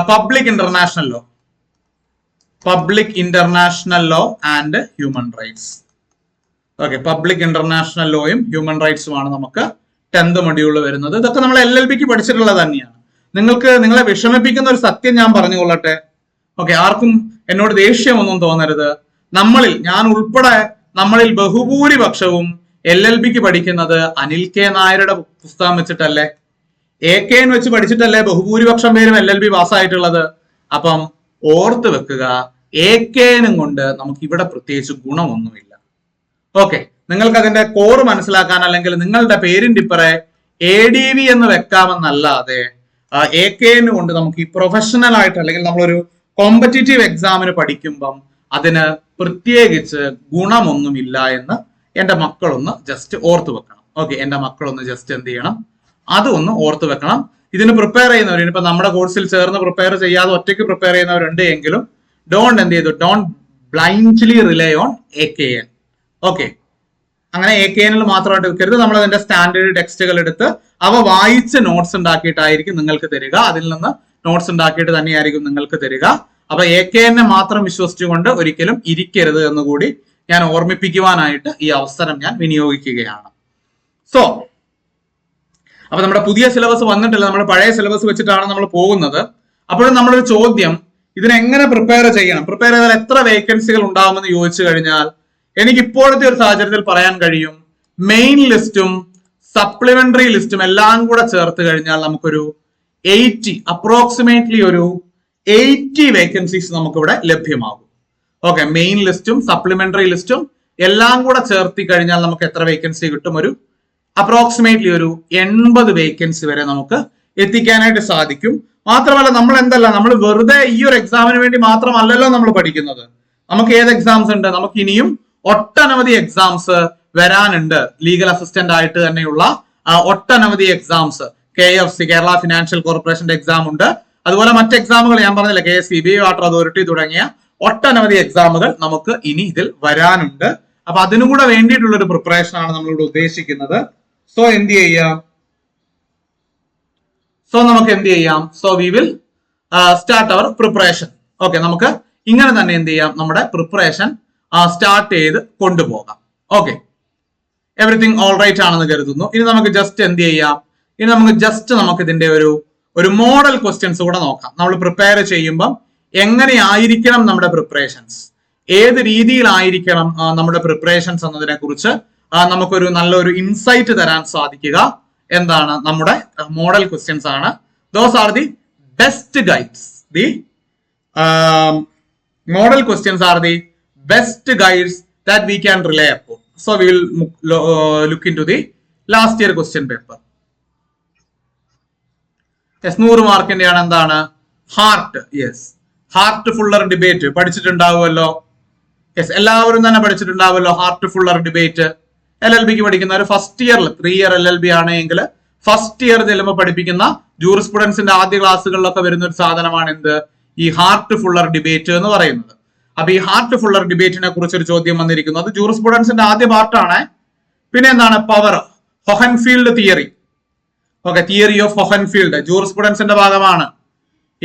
public international law, public international law and human rights. Okay, public international ലോയും ഹ്യൂമൻ റൈറ്റ്സുമാണ് നമുക്ക് 10th മൊഡ്യൂൾ വരുന്നത്. ഇതൊക്കെ നമ്മൾ LLBക്ക് പഠിച്ചിട്ടുള്ളത് തന്നെയാണ്. നിങ്ങളെ വിഷമിപ്പിക്കുന്ന ഒരു സത്യം ഞാൻ പറഞ്ഞുകൊള്ളട്ടെ. ഓക്കെ, ആർക്കും എന്നോട് ദേഷ്യമൊന്നും തോന്നരുത്. ഞാൻ ഉൾപ്പെടെ നമ്മളിൽ ബഹുഭൂരിപക്ഷവും LLBക്ക് പഠിക്കുന്നത് അനിൽ കെ നായരുടെ പുസ്തകം വെച്ചിട്ടല്ലേ, AK വെച്ച് പഠിച്ചിട്ടല്ലേ ബഹുഭൂരിപക്ഷം പേരും LLB പാസ്സായിട്ടുള്ളത്. അപ്പം ഓർത്ത് വെക്കുക, AK കൊണ്ട് നമുക്ക് ഇവിടെ പ്രത്യേകിച്ച് ഗുണമൊന്നുമില്ല. ഓക്കെ, നിങ്ങൾക്ക് അതിന്റെ കോർ മനസ്സിലാക്കാൻ അല്ലെങ്കിൽ നിങ്ങളുടെ പേരിന്റെ ഇപ്പറെ ADV എന്ന് വെക്കാമെന്നല്ലാതെ AK കൊണ്ട് നമുക്ക് ഈ പ്രൊഫഷണൽ ആയിട്ട് അല്ലെങ്കിൽ നമ്മളൊരു കോമ്പറ്റീറ്റീവ് എക്സാമിന് പഠിക്കുമ്പം അതിന് പ്രത്യേകിച്ച് ഗുണമൊന്നുമില്ല എന്ന് എന്റെ മക്കളൊന്ന് ജസ്റ്റ് ഓർത്ത് വെക്കണം. ഓക്കെ, എന്റെ മക്കളൊന്ന് ജസ്റ്റ് എന്ത് ചെയ്യണം? അത് ഒന്ന് ഓർത്ത് വെക്കണം. ഇതിന് പ്രിപ്പയർ ചെയ്യുന്നവർ, ഇനിയിപ്പോ നമ്മുടെ കോഴ്സിൽ ചേർന്ന് പ്രിപ്പയർ ചെയ്യാതെ ഒറ്റയ്ക്ക് പ്രിപ്പയർ ചെയ്യുന്നവരുണ്ട് എങ്കിലും don't blindly rely on AKN. Okay, അങ്ങനെ AKNൽ മാത്രമായിട്ട് വെക്കരുത്. നമ്മൾ അതിന്റെ സ്റ്റാൻഡേർഡ് ടെക്സ്റ്റുകൾ എടുത്ത് അവ വായിച്ച് നോട്ട്സ് ഉണ്ടാക്കിയിട്ടായിരിക്കും നിങ്ങൾക്ക് തരിക. അതിൽ നിന്ന് നോട്ട്സ് ഉണ്ടാക്കിയിട്ട് തന്നെയായിരിക്കും നിങ്ങൾക്ക് തരിക. അപ്പൊ AKN മാത്രം വിശ്വസിച്ചുകൊണ്ട് ഒരിക്കലും ഇരിക്കരുത് എന്നുകൂടി ഞാൻ ഓർമ്മിപ്പിക്കുവാനായിട്ട് ഈ അവസരം ഞാൻ വിനിയോഗിക്കുകയാണ്. സോ അപ്പൊ നമ്മുടെ പുതിയ സിലബസ് വന്നിട്ടില്ല, നമ്മുടെ പഴയ സിലബസ് വെച്ചിട്ടാണ് നമ്മൾ പോകുന്നത്. അപ്പോഴും നമ്മളൊരു ചോദ്യം, ഇതിനെങ്ങനെ പ്രിപ്പയർ ചെയ്യണം, പ്രിപ്പയർ ചെയ്താൽ എത്ര വേക്കൻസികൾ ഉണ്ടാവുമെന്ന് ചോദിച്ചു കഴിഞ്ഞാൽ എനിക്ക് ഇപ്പോഴത്തെ ഒരു സാഹചര്യത്തിൽ പറയാൻ കഴിയും, മെയിൻ ലിസ്റ്റും സപ്ലിമെന്ററി ലിസ്റ്റും എല്ലാം കൂടെ ചേർത്ത് കഴിഞ്ഞാൽ നമുക്കൊരു 80, അപ്രോക്സിമേറ്റ്ലി ഒരു 80 വേക്കൻസീസ് നമുക്കിവിടെ ലഭ്യമാകും. ഓക്കെ, മെയിൻ ലിസ്റ്റും സപ്ലിമെന്ററി ലിസ്റ്റും എല്ലാം കൂടെ ചേർത്തി കഴിഞ്ഞാൽ നമുക്ക് എത്ര വേക്കൻസി കിട്ടും? ഒരു അപ്രോക്സിമേറ്റ്ലി ഒരു 80 വേക്കൻസി വരെ നമുക്ക് എത്തിക്കാനായിട്ട് സാധിക്കും. മാത്രമല്ല നമ്മൾ വെറുതെ ഈ ഒരു എക്സാമിന് വേണ്ടി മാത്രമല്ലല്ലോ നമ്മൾ പഠിക്കുന്നത്. നമുക്ക് ഏത് എക്സാംസ് ഉണ്ട്? നമുക്ക് ഇനിയും ഒട്ടനവധി എക്സാംസ് വരാനുണ്ട്. ലീഗൽ അസിസ്റ്റന്റ് ആയിട്ട് തന്നെയുള്ള ഒട്ടനവധി എക്സാംസ്, KFC, കേരള ഫിനാൻഷ്യൽ കോർപ്പറേഷന്റെ എക്സാം ഉണ്ട്. അതുപോലെ മറ്റ് എക്സാമുകൾ ഞാൻ പറഞ്ഞില്ല, KSEB, വാട്ടർ അതോറിറ്റി തുടങ്ങിയ ഒട്ടനവധി എക്സാമുകൾ നമുക്ക് ഇനി ഇതിൽ വരാനുണ്ട്. അപ്പൊ അതിനും കൂടെ വേണ്ടിയിട്ടുള്ള ഒരു പ്രിപ്പറേഷൻ ആണ് നമ്മളിവിടെ ഉദ്ദേശിക്കുന്നത്. സോ എന്ത് ചെയ്യാം? നമുക്ക് എന്ത് ചെയ്യാം? We will start our preparation. Okay, നമുക്ക് ഇങ്ങനെ തന്നെ എന്ത് ചെയ്യാം? നമ്മുടെ പ്രിപ്പറേഷൻ സ്റ്റാർട്ട് ചെയ്ത് കൊണ്ടുപോകാം. ഓക്കെ, എവറിത്തിങ് ഓൾ റൈറ്റ് ആണെന്ന് കരുതുന്നു. ഇനി നമുക്ക് ജസ്റ്റ് എന്ത് ചെയ്യാം? നമുക്ക് ഇതിന്റെ ഒരു മോഡൽ ക്വസ്റ്റ്യൻസ് കൂടെ നോക്കാം. നമ്മൾ പ്രിപ്പയർ ചെയ്യുമ്പം എങ്ങനെയായിരിക്കണം നമ്മുടെ പ്രിപ്പറേഷൻസ്, ഏത് രീതിയിലായിരിക്കണം നമ്മുടെ പ്രിപ്പറേഷൻസ് എന്നതിനെ കുറിച്ച് നമുക്കൊരു നല്ലൊരു ഇൻസൈറ്റ് തരാൻ സാധിക്കുക എന്താണ് നമ്മുടെ മോഡൽ ക്വസ്റ്റ്യൻസ് ആണ്. Those are the best guides. The model questions are the best guides that we can rely upon. So we will look into the last year question paper. Yes, 100 മാർക്കിന്റെ ആണ്. എന്താണ്? Hart. Yes, Hart Fuller debate പഠിച്ചിട്ടുണ്ടാവുമല്ലോ. Yes, എല്ലാവരും തന്നെ പഠിച്ചിട്ടുണ്ടാവുമല്ലോ Hart Fuller debate. LLBക്ക് പഠിക്കുന്ന ഒരു ഫസ്റ്റ് ഇയറിൽ 3 ഇയർ LLB ആണെങ്കിൽ ഫസ്റ്റ് ഇയർ ചെല്ലുമ്പോൾ പഠിപ്പിക്കുന്ന ജൂറിസ്പ്രുഡൻസിന്റെ ആദ്യ ക്ലാസ്സുകളിലൊക്കെ വരുന്ന ഒരു സാധനമാണ് എന്ത്? ഈ ഹാർട്ട് ഫുള്ളർ ഡിബേറ്റ് എന്ന് പറയുന്നത്. അപ്പൊ ഈ ഹാർട്ട്ഫുള്ളർ ഡിബേറ്റിനെ കുറിച്ച് ഒരു ചോദ്യം വന്നിരിക്കുന്നു. അത് ജൂറിസ്പ്രുഡൻസിന്റെ ആദ്യ പാർട്ടാണ്. പിന്നെ എന്താണ് power, Hohfeld theory. Okay, theory of Hohfeld ജൂറിസ്പ്രുഡൻസിന്റെ ഭാഗമാണ്.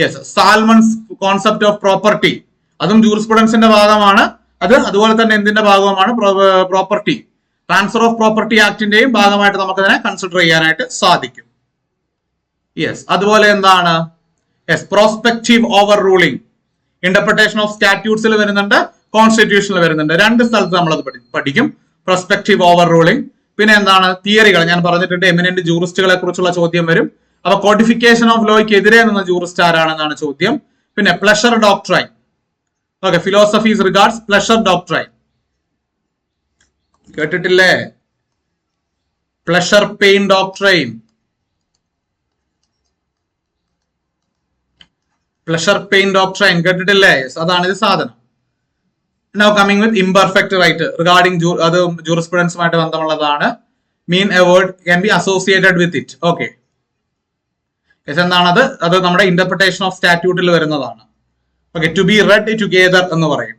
Yes, Salmond's concept of property, അതും ജൂറിസ്പ്രുഡൻസിന്റെ ഭാഗമാണ്. അത് അതുപോലെ തന്നെ എന്തിന്റെ ഭാഗമാണ്, പ്രോപ്പർട്ടി, ട്രാൻസ്ഫർ ഓഫ് പ്രോപ്പർട്ടി ആക്ടിന്റെയും ഭാഗമായിട്ട് നമുക്കതിനെ കൺസിഡർ ചെയ്യാനായിട്ട് സാധിക്കും. യെസ്, അതുപോലെ എന്താണ്, yes, prospective overruling, interpretation of സ്റ്റാറ്റ്യൂട്ട്സിൽ വരുന്നുണ്ട്, കോൺസ്റ്റിറ്റ്യൂഷനിൽ വരുന്നുണ്ട്. രണ്ട് സ്ഥലത്ത് നമ്മളത് പഠിക്കും, പ്രോസ്പെക്റ്റീവ് ഓവർ റൂളിംഗ്. പിന്നെ എന്താണ്, തിയറികൾ ഞാൻ പറഞ്ഞിട്ടുണ്ട്, എമിനന്റ് ജൂറിസ്റ്റുകളെ കുറിച്ചുള്ള ചോദ്യം വരും. അപ്പൊ കോഡിഫിക്കേഷൻ ഓഫ് ലോയ്ക്ക് എതിരെ നിന്ന ജൂറിസ്റ്റ് ആരാണെന്നാണ് ചോദ്യം. പിന്നെ pleasure doctrine. Okay, philosophies regards pleasure doctrine. കേട്ടിട്ടില്ലേ? Pleasure pain doctrine, pleasure pain doctrine കേട്ടിട്ടില്ലേ? അതാണ് ഇത് സാധനം. Now coming with imperfect right regarding അത് ജൂറിസ്പ്രുഡൻസുമായിട്ട് ബന്ധമുള്ളതാണ്. Mean a word can be associated with it. Okay, എന്താണത്? അത് നമ്മുടെ ഇന്റർപ്രിട്ടേഷൻ ഓഫ് സ്റ്റാറ്റ്യൂട്ടിൽ വരുന്നതാണ്. Okay, to be read together എന്ന് പറയും.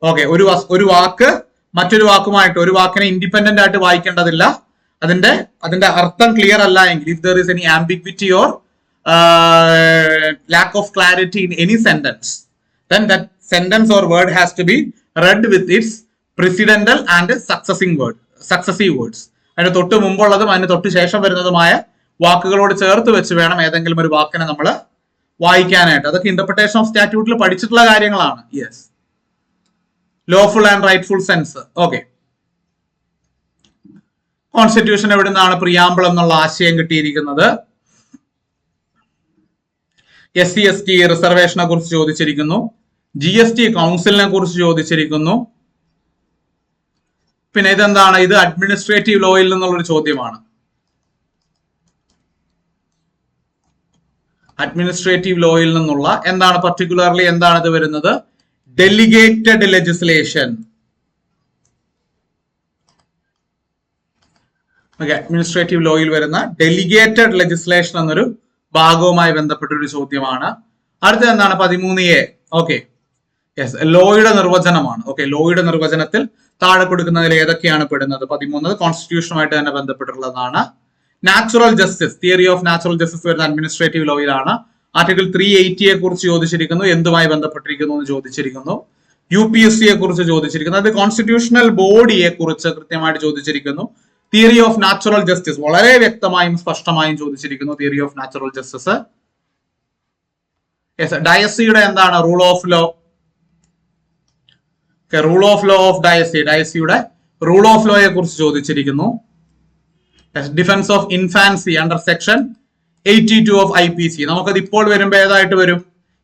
ഓക്കെ, ഒരു വാക്ക് മറ്റൊരു വാക്കുമായിട്ട്, ഒരു വാക്കിനെ ഇൻഡിപെൻഡന്റ് ആയിട്ട് വായിക്കേണ്ടതില്ല. അതിന്റെ അർത്ഥം ക്ലിയർ അല്ല എങ്കിൽ, if there is any ambiguity or lack of clarity in any sentence, then that sentence or word has to be read with its precedental and successive words. അതിന് തൊട്ട് മുമ്പുള്ളതും അതിന് തൊട്ട് ശേഷം വരുന്നതുമായ വാക്കുകളോട് ചേർത്ത് വെച്ച് വേണം ഏതെങ്കിലും ഒരു വാക്കിനെ നമ്മൾ വായിക്കാനായിട്ട്. അതൊക്കെ ഇന്റർപ്രിട്ടേഷൻ ഓഫ് സ്റ്റാറ്റ്യൂട്ടിൽ പഠിച്ചിട്ടുള്ള കാര്യങ്ങളാണ്. Yes, lawful and rightful sense. Okay, constitution എവിടെ നിന്നാണ് പ്രിയാമ്പിൾ എന്നുള്ള ആശയം കിട്ടിയിരിക്കുന്നത്? SC ST റിസർവേഷനെ കുറിച്ച് ചോദിച്ചിരിക്കുന്നു. GST കൗൺസിലിനെ കുറിച്ച് ചോദിച്ചിരിക്കുന്നു. പിന്നെ ഇതെന്താണ്? ഇത് അഡ്മിനിസ്ട്രേറ്റീവ് ലോയിൽ നിന്നുള്ളൊരു ചോദ്യമാണ്. അഡ്മിനിസ്ട്രേറ്റീവ് ലോയിൽ നിന്നുള്ള എന്താണ്, പർട്ടിക്കുലർലി എന്താണ് ഇത് വരുന്നത്? Delegated legislation. അഡ്മിനിസ്ട്രേറ്റീവ് ലോയിൽ വരുന്ന ഡെലിഗേറ്റഡ് ലെജിസ്ലേഷൻ എന്നൊരു ഭാഗവുമായി ബന്ധപ്പെട്ട ഒരു ചോദ്യമാണ്. അടുത്തത് എന്താണ്? 13A. ഓക്കെ, യെസ്, ലോയുടെ നിർവചനമാണ്. ഓക്കെ, ലോയുടെ നിർവചനത്തിൽ താഴെ കൊടുക്കുന്നതിൽ ഏതൊക്കെയാണ് പെടുന്നത്? 13 കോൺസ്റ്റിറ്റ്യൂഷനുമായിട്ട് തന്നെ ബന്ധപ്പെട്ടിട്ടുള്ളതാണ്. Natural justice, theory of natural justice വരുന്ന അഡ്മിനിസ്ട്രേറ്റീവ് ലോയിലാണ്. ആർട്ടിക്കിൾ 380 കുറിച്ച് ചോദിച്ചിരിക്കുന്നു, എന്തുമായി ബന്ധപ്പെട്ടിരിക്കുന്നു എന്ന് ചോദിച്ചിരിക്കുന്നു. UPSC കുറിച്ച് ചോദിച്ചിരിക്കുന്നു. അത് കോൺസ്റ്റിറ്റ്യൂഷണൽ ബോഡിയെ കുറിച്ച് കൃത്യമായിട്ട് ചോദിച്ചിരിക്കുന്നു. തിയറി ഓഫ് നാച്ചുറൽ ജസ്റ്റിസ് വളരെ വ്യക്തമായും സ്പഷ്ടമായും ചോദിച്ചിരിക്കുന്നു. Theory of natural justice. ഡയസിയുടെ എന്താണ്? Rule of law. Rule of law of ഡയസിയുടെ റൂൾ ഓഫ് ലോയെ കുറിച്ച് ചോദിച്ചിരിക്കുന്നു. Defence of infancy under section 82 of IPC. നമുക്കത് ഇപ്പോൾ വരുമ്പോൾ ഏതായിട്ട് വരും?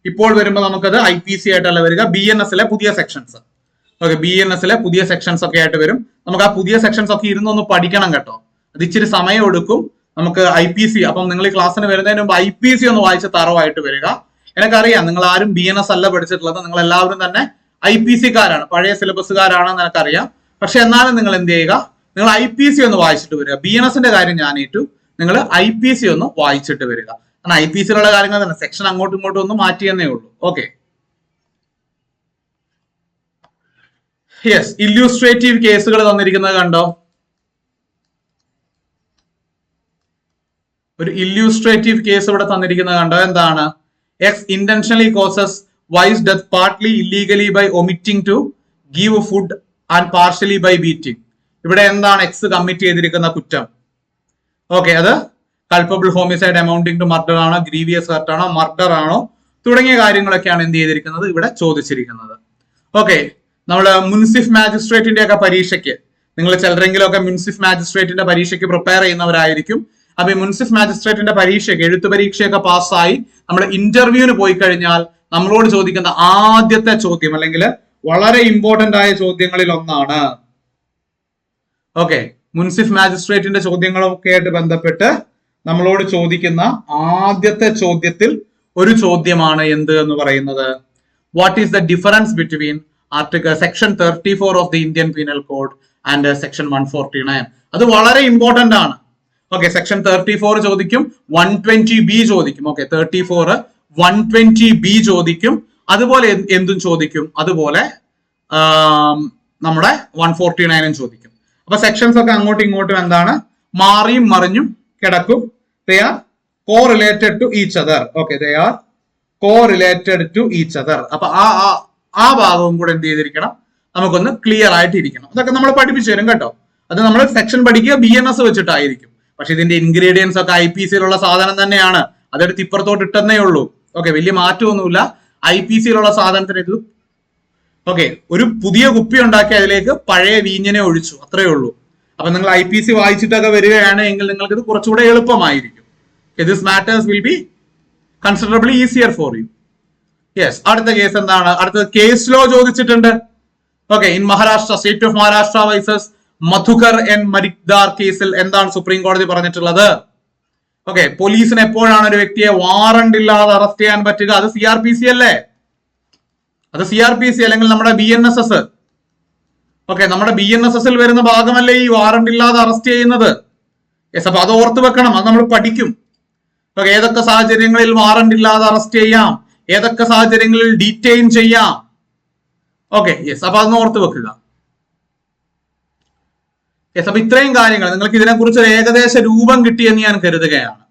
ഇപ്പോൾ വരുമ്പോൾ നമുക്കത് IPC ആയിട്ടല്ല വരിക, BNS-ലെ പുതിയ സെക്ഷൻസ്. ഓക്കെ, BNS-ലെ പുതിയ സെക്ഷൻസ് ഒക്കെ ആയിട്ട് വരും. നമുക്ക് ആ പുതിയ സെക്ഷൻസ് ഒക്കെ ഇരുന്നൊന്ന് പഠിക്കണം കേട്ടോ. അത് ഇച്ചിരി സമയം എടുക്കും. നമുക്ക് IPC, അപ്പം നിങ്ങൾ ഈ ക്ലാസ്സിന് വരുന്നതിന് മുമ്പ് IPC ഒന്ന് വായിച്ച് തറവായിട്ട് വരിക. എനിക്കറിയാം നിങ്ങൾ ആരും BNS അല്ല പഠിച്ചിട്ടുള്ളത്, നിങ്ങൾ എല്ലാവരും തന്നെ IPC-കാരാണ്, പഴയ സിലബസുകാരാണെന്ന് എനിക്കറിയാം. പക്ഷെ എന്നാലും നിങ്ങൾ എന്ത് ചെയ്യുക, നിങ്ങൾ IPC ഒന്ന് വായിച്ചിട്ട് വരിക. BNS-ന്റെ കാര്യം ഞാൻ ഏറ്റു, നിങ്ങൾ IPC ഒന്ന് വായിച്ചിട്ട് വരിക. കാരണം IPC-യിലുള്ള കാര്യങ്ങൾ തന്നെ സെക്ഷൻ അങ്ങോട്ടും ഇങ്ങോട്ടും ഒന്ന് മാറ്റിയെന്നേ ഉള്ളൂ. ഓക്കെ, യെസ്, ഇല്യൂസ്ട്രേറ്റീവ് കേസുകൾ തന്നിരിക്കുന്നത് കണ്ടോ? ഒരു ഇല്യൂസ്ട്രേറ്റീവ് കേസ് ഇവിടെ തന്നിരിക്കുന്നത് കണ്ടോ? എന്താണ്? X intentionally causes Y's death partly illegally by omitting to give food and partially by beating. ഇവിടെ എന്താണ് എക്സ് കമ്മിറ്റ് ചെയ്തിരിക്കുന്ന കുറ്റം? ഓക്കെ, അത് culpable homicide amounting to murder ആണോ, ഗ്രീവിയസ് ഹർട്ട് ആണോ, മർഡർ ആണോ തുടങ്ങിയ കാര്യങ്ങളൊക്കെയാണ് എന്ത് ചെയ്തിരിക്കുന്നത് ഇവിടെ ചോദിച്ചിരിക്കുന്നത്. ഓക്കെ, നമ്മൾ മുൻസിഫ് മാജിസ്ട്രേറ്റിന്റെ ഒക്കെ പരീക്ഷയ്ക്ക് നിങ്ങൾ ചിലരെങ്കിലും ഒക്കെ മുൻസിഫ് മാജിസ്ട്രേറ്റിന്റെ പരീക്ഷയ്ക്ക് പ്രിപ്പയർ ചെയ്യുന്നവരായിരിക്കും. അപ്പൊ ഈ മുൻസിഫ് മാജിസ്ട്രേറ്റിന്റെ പരീക്ഷയ്ക്ക്, എഴുത്തു പരീക്ഷയൊക്കെ പാസ്സായി നമ്മൾ ഇന്റർവ്യൂവിന് പോയി കഴിഞ്ഞാൽ നമ്മളോട് ചോദിക്കുന്ന ആദ്യത്തെ ചോദ്യം, അല്ലെങ്കിൽ വളരെ ഇമ്പോർട്ടന്റ് ആയ ചോദ്യങ്ങളിൽ ഒന്നാണ്. ഓക്കെ, മുൻസിഫ് മാജിസ്ട്രേറ്റിന്റെ ചോദ്യങ്ങളൊക്കെ ആയിട്ട് ബന്ധപ്പെട്ട് നമ്മളോട് ചോദിക്കുന്ന ആദ്യത്തെ ചോദ്യത്തിൽ ഒരു ചോദ്യമാണ് എന്ത് എന്ന് പറയുന്നത്? What is the difference between section 34 of the Indian penal code and section 149? അത് വളരെ ഇമ്പോർട്ടന്റ് ആണ്. ഓക്കെ, സെക്ഷൻ 34 ചോദിക്കും, 120B ചോദിക്കും. ഓക്കെ, 34 120B ചോദിക്കും, അതുപോലെ എന്തും ചോദിക്കും. അതുപോലെ നമ്മുടെ 149 ചോദിക്കും. അപ്പൊ സെക്ഷൻസ് ഒക്കെ അങ്ങോട്ടും ഇങ്ങോട്ടും എന്താണ്, മാറിയും മറിഞ്ഞും കിടക്കും. They are correlated to each other. Okay, they are correlated to each other. അപ്പൊ ആ ഭാഗവും കൂടെ എന്ത് ചെയ്തിരിക്കണം, നമുക്കൊന്ന് ക്ലിയർ ആയിട്ട് ഇരിക്കണം. അതൊക്കെ നമ്മൾ പഠിപ്പിച്ചു തരും കേട്ടോ. അത് നമ്മൾ സെക്ഷൻ പഠിക്കുക BNS വെച്ചിട്ടായിരിക്കും. പക്ഷെ ഇതിന്റെ ഇൻഗ്രീഡിയൻസ് ഒക്കെ IPCയിലുള്ള സാധനം തന്നെയാണ്. അതെടുത്ത് ഇപ്പുറത്തോട്ട് ഇട്ടെന്നേ ഉള്ളൂ. ഓക്കെ, വലിയ മാറ്റമൊന്നുമില്ല. IPCയിലുള്ള സാധനത്തിന് ഇത് ഓക്കെ, ഒരു പുതിയ കുപ്പി ഉണ്ടാക്കി അതിലേക്ക് പഴയ വീഞ്ഞിനെ ഒഴിച്ചു, അത്രയേ ഉള്ളൂ. അപ്പൊ നിങ്ങൾ IPC വായിച്ചിട്ടൊക്കെ വരികയാണ് എങ്കിൽ നിങ്ങൾക്ക് ഇത് കുറച്ചുകൂടെ എളുപ്പമായിരിക്കും. This matters will be considerably easier for you. Yes, അടുത്ത കേസ് എന്താണ്? അടുത്തത് കേസ് ലോ ചോദിച്ചിട്ടുണ്ട്. Okay, in Maharashtra, state of Maharashtra versus Madhukar and Mardikar കേസിൽ എന്താണ് സുപ്രീം കോടതി പറഞ്ഞിട്ടുള്ളത്? ഓക്കെ, പോലീസിന് എപ്പോഴാണ് ഒരു വ്യക്തിയെ വാറണ്ട് ഇല്ലാതെ അറസ്റ്റ് ചെയ്യാൻ പറ്റുക? അത് CRPC അല്ലേ? അത് CRPC അല്ലെങ്കിൽ നമ്മുടെ BNSS. ഓക്കെ, നമ്മുടെ BNSSൽ വരുന്ന ഭാഗമല്ലേ ഈ വാറണ്ട് ഇല്ലാതെ അറസ്റ്റ് ചെയ്യുന്നത്? യെസ്, അപ്പൊ അത് ഓർത്ത് വെക്കണം, അത് നമ്മൾ പഠിക്കും. ഓക്കെ, ഏതൊക്കെ സാഹചര്യങ്ങളിൽ വാറണ്ട് ഇല്ലാതെ അറസ്റ്റ് ചെയ്യാം, ഏതൊക്കെ സാഹചര്യങ്ങളിൽ ഡീറ്റെയിൻ ചെയ്യാം. ഓക്കെ, യെസ്, അപ്പൊ അതൊന്ന് ഓർത്ത് വെക്കുക. യെസ്, അപ്പൊ ഇത്രയും കാര്യങ്ങൾ നിങ്ങൾക്ക് ഇതിനെക്കുറിച്ച് ഒരു ഏകദേശ രൂപം കിട്ടിയെന്ന് ഞാൻ കരുതുകയാണ്.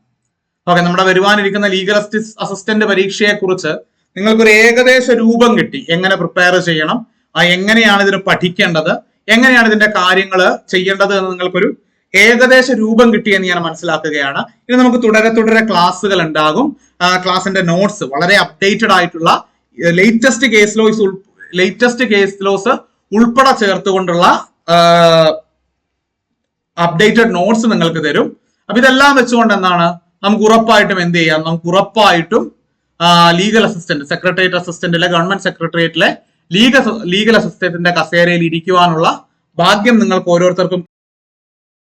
ഓക്കെ, നമ്മുടെ വരുവാനിരിക്കുന്ന ലീഗൽ അസിസ്റ്റന്റ് പരീക്ഷയെ കുറിച്ച് നിങ്ങൾക്കൊരു ഏകദേശ രൂപം കിട്ടി. എങ്ങനെ പ്രിപ്പയർ ചെയ്യണം, എങ്ങനെയാണ് ഇതിന് പഠിക്കേണ്ടത്, എങ്ങനെയാണ് ഇതിന്റെ കാര്യങ്ങൾ ചെയ്യേണ്ടത് എന്ന് നിങ്ങൾക്കൊരു ഏകദേശ രൂപം കിട്ടിയെന്ന് ഞാൻ മനസ്സിലാക്കുകയാണ്. ഇനി നമുക്ക് തുടരെ ക്ലാസ്സുകൾ ഉണ്ടാകും. ക്ലാസിന്റെ നോട്ട്സ് വളരെ അപ്ഡേറ്റഡ് ആയിട്ടുള്ള ലേറ്റസ്റ്റ് കേസ് ലോസ് ഉൾപ്പെടെ ചേർത്തുകൊണ്ടുള്ള അപ്ഡേറ്റഡ് നോട്ട്സ് നിങ്ങൾക്ക് തരും. അപ്പൊ ഇതെല്ലാം വെച്ചുകൊണ്ട് എന്താണ്, നമുക്ക് ഉറപ്പായിട്ടും എന്ത് ചെയ്യാം, നമുക്ക് ഉറപ്പായിട്ടും ലീഗൽ അസിസ്റ്റന്റ്, സെക്രട്ടേറിയറ്റ് അസിസ്റ്റന്റിലെ, ഗവൺമെന്റ് സെക്രട്ടേറിയറ്റിലെ ലീഗൽ അസിസ്റ്റന്റിന്റെ കസേരയിൽ ഇരിക്കുവാനുള്ള ഭാഗ്യം നിങ്ങൾക്ക് ഓരോരുത്തർക്കും